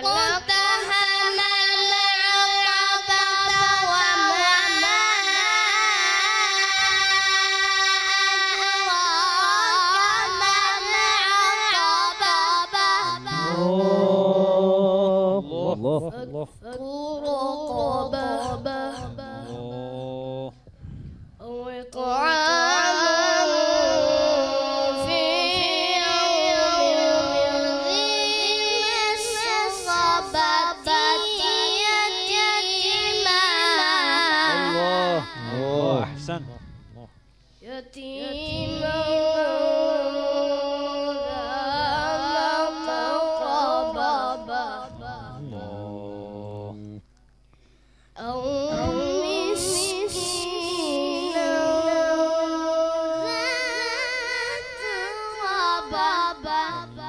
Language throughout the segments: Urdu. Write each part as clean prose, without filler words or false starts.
فلقتحم العقبة وما أدراك ما العقبة. فك رقبة أو إطعام في يوم ذي مسغبة يتيما ذا مقربة أو مسكينا ذا متربة.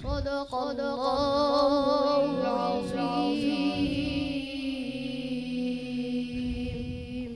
صدق الله العظيم.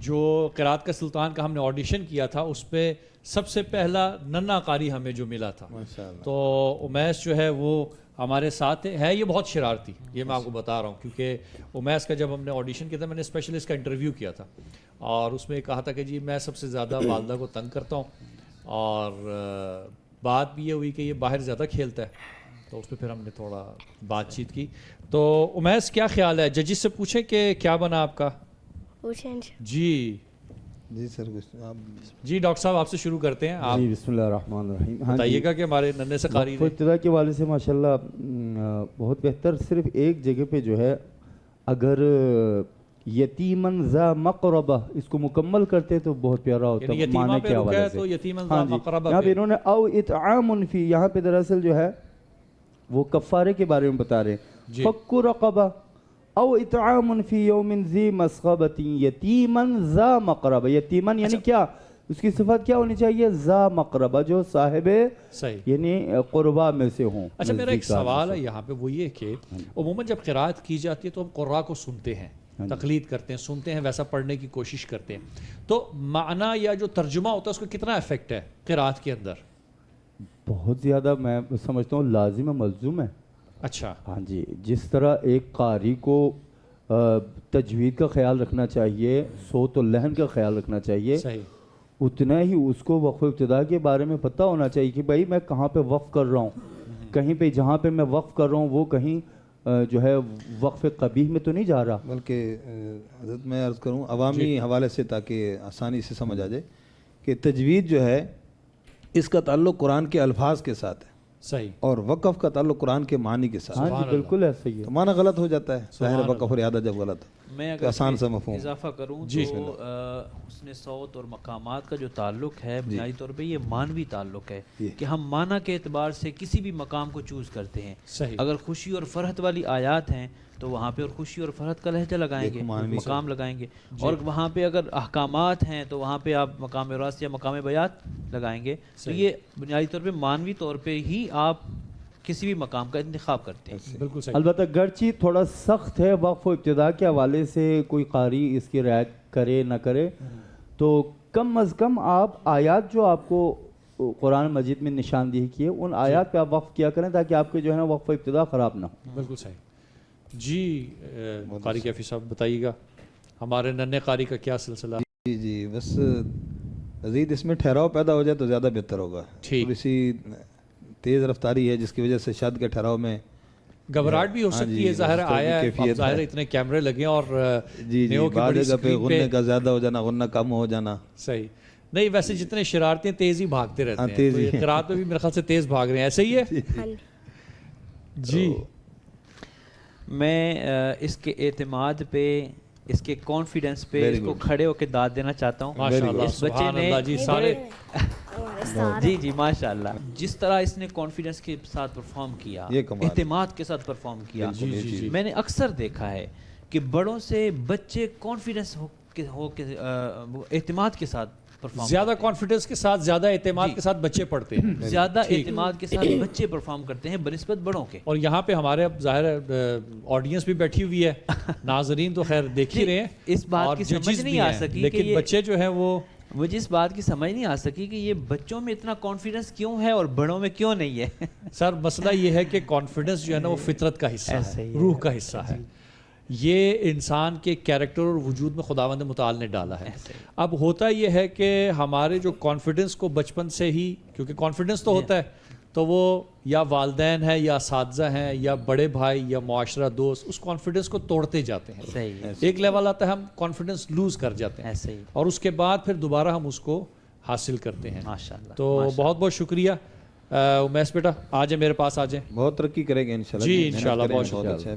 جو قرات کا سلطان کا ہم نے آڈیشن کیا تھا اس پہ سب سے پہلا ننا قاری ہمیں جو ملا تھا. تو امیس جو ہے وہ ہمارے ساتھ ہے. یہ بہت شرارتی, یہ میں آپ کو بتا رہا ہوں, کیونکہ امیس کا جب ہم نے آڈیشن کیا تھا میں نے اسپیشلی اس کا انٹرویو کیا تھا اور اس میں کہا تھا کہ جی میں سب سے زیادہ والدہ کو تنگ کرتا ہوں, اور بات بھی یہ ہوئی کہ یہ باہر زیادہ کھیلتا ہے, تو اس پہ پھر ہم نے تھوڑا بات چیت کی. تو امیس کیا خیال ہے, ججز سے پوچھیں کہ کیا بنا آپ کا؟ جی سر آپ جی ڈاکٹر صاحب آپ سے شروع کرتے ہیں. آپ جی بسم اللہ الرحمن الرحیم. بتائیے گا کہ ہمارے ننے سے قاری نے ابتدا کے والے سے ماشاءاللہ بہت بہتر. صرف ایک جگہ پہ جو ہے اگر یتیمن ذا مقربہ اس کو مکمل کرتے تو بہت پیارا ہوتا. یعنی یتیمہ معنی پہ کیا رکا حوالے ہے سے تو یتیمن ذا ہاں جی مقربہ یہاں پہ پہ انہوں نے او اطعام فی, یہاں پہ دراصل جو ہے وہ کفارے کے بارے میں بتا رہے ہیں. فک رقبہ او اطعام فی یوم ذی مسغبۃ یتیمن ذا مقربہ. یتیمن یعنی کیا, اس کی صفت کیا ہونی چاہیے؟ ذا مقربہ, جو صاحب صحیح یعنی قربا میں سے ہوں. اچھا میرا ایک سوال ہے یہاں پہ, وہ یہ کہ عموماً جب قرات کی جاتی ہے تو ہم قراء کو سنتے ہیں, تقلید کرتے ہیں, سنتے ہیں, ویسا پڑھنے کی کوشش کرتے ہیں, تو معنی یا جو ترجمہ ہوتا ہے اس کو کتنا افیکٹ ہے قرات کے اندر؟ بہت زیادہ میں سمجھتا ہوں لازم ہے, ملزوم ہے. اچھا ہاں جی, جس طرح ایک قاری کو تجوید کا خیال رکھنا چاہیے, صوت و لحن کا خیال رکھنا چاہیے, صحیح, اتنا ہی اس کو وقف ابتدا کے بارے میں پتہ ہونا چاہیے کہ بھائی میں کہاں پہ وقف کر رہا ہوں. کہیں پہ جہاں پہ میں وقف کر رہا ہوں وہ کہیں جو ہے وقف قبیح میں تو نہیں جا رہا. بلکہ حضرت میں عرض کروں عوامی حوالے سے تاکہ آسانی سے سمجھ آ جائے کہ تجوید جو ہے اس کا تعلق قرآن کے الفاظ کے ساتھ ہے, صحیح, اور وقف کا تعلق قرآن کے معنی کے ساتھ. ہاں جی بالکل ایسا ہی ہے. تو معنی غلط ہو جاتا ہے, ظاہر وقف اور اعادہ جب غلط میں تو آسان سا مفہوم. اضافہ کروں تو حسن صوت اور مقامات کا جو تعلق ہے بنیادی طور پہ یہ مانوی تعلق ہے کہ ہم معنی کے اعتبار سے کسی بھی مقام کو چوز کرتے ہیں. صحیح, اگر خوشی اور فرحت والی آیات ہیں تو وہاں پہ اور خوشی اور فرحت کا لہجہ لگائیں گے, مقام لگائیں گے, اور وہاں پہ اگر احکامات ہیں تو وہاں پہ آپ مقام راست یا مقام بیات لگائیں گے. تو یہ بنیادی طور پہ مانوی طور پہ ہی آپ کسی بھی مقام کا انتخاب کرتے ہیں. بالکل صحیح. البتہ گرچہ تھوڑا سخت ہے وقف و ابتدا کے حوالے سے, کوئی قاری اس کی رعایت کرے نہ کرے تو کم از کم آپ آیات جو آپ کو قرآن مجید میں نشاندہی کی ہے ان آیات پہ آپ وقف کیا کریں تاکہ آپ کے جو ہے نا وقف و ابتدا خراب نہ ہو. بالکل صحیح. جی قاری کیفی صاحب بتائیے گا ہمارے ننے قاری کا کیا سلسلہ؟ جی بس مزید اس میں ٹھہراؤ پیدا ہو جائے تو زیادہ بہتر ہوگا. تھوڑی سی تیز رفتاری ہے جس کی وجہ سے شاد کے ٹھہراؤ میں گھبراہٹ بھی ہو سکتی ہے. ظاہر آیا ہے, ظاہر اتنے کیمرے لگے اور جی بعض جگہ پہ غننے کا زیادہ ہو جانا, غنہ کم ہو جانا. صحیح. نہیں ویسے جتنے شرارتی ہیں تیز ہی بھاگتے رہتے ہیں, تو قرات میں بھی میرے خیال سے تیز بھاگ رہے ہیں, ایسے ہی ہے. جی میں اس کے اعتماد پہ, اس کے کانفیڈنس پہ اس کو کھڑے ہو کے داد دینا چاہتا ہوں. ماشاءاللہ, اس بچے نے جی سارے جی ماشاءاللہ جس طرح اس نے کانفیڈنس کے ساتھ پرفارم کیا, اعتماد کے ساتھ پرفارم کیا, میں نے اکثر دیکھا ہے کہ بڑوں سے بچے کانفیڈنس ہو کے اعتماد کے ساتھ زیادہ کانفیڈنس کے ساتھ, زیادہ اعتماد کے ساتھ بچے پڑھتے ہیں, زیادہ اعتماد کے ساتھ بچے پرفارم کرتے ہیں بنسبت بڑوں کے. اور یہاں پہ ہمارے اب ظاہر آڈینس بھی بیٹھی ہوئی ہے, ناظرین تو خیر دیکھ ہی رہے ہیں, اس بات کی سمجھ نہیں آ سکی, لیکن بچے جو ہیں وہ مجھے اس بات کی سمجھ نہیں آ سکی کہ یہ بچوں میں اتنا کانفیڈنس کیوں ہے اور بڑوں میں کیوں نہیں ہے. سر مسئلہ یہ ہے کہ کانفیڈنس جو ہے نا وہ فطرت کا حصہ ہے, روح کا حصہ ہے. یہ انسان کے کیریکٹر اور وجود میں خداوند متعال نے ڈالا ہے. اب ہوتا یہ ہے کہ ہمارے جو کانفیڈنس کو بچپن سے ہی, کیونکہ کانفیڈنس تو ہوتا ہے تو وہ یا والدین ہیں یا اساتذہ ہیں یا بڑے بھائی یا معاشرہ دوست اس کانفیڈنس کو توڑتے جاتے ہیں. ایک لیول آتا ہے ہم کانفیڈنس لوز کر جاتے ہیں اور اس کے بعد پھر دوبارہ ہم اس کو حاصل کرتے ہیں. تو بہت بہت شکریہ امیس بیٹا, آ جائیں میرے پاس, آ جائیں. بہت ترقی کرے گے انشاءاللہ. جی انشاءاللہ, بہت شکریہ.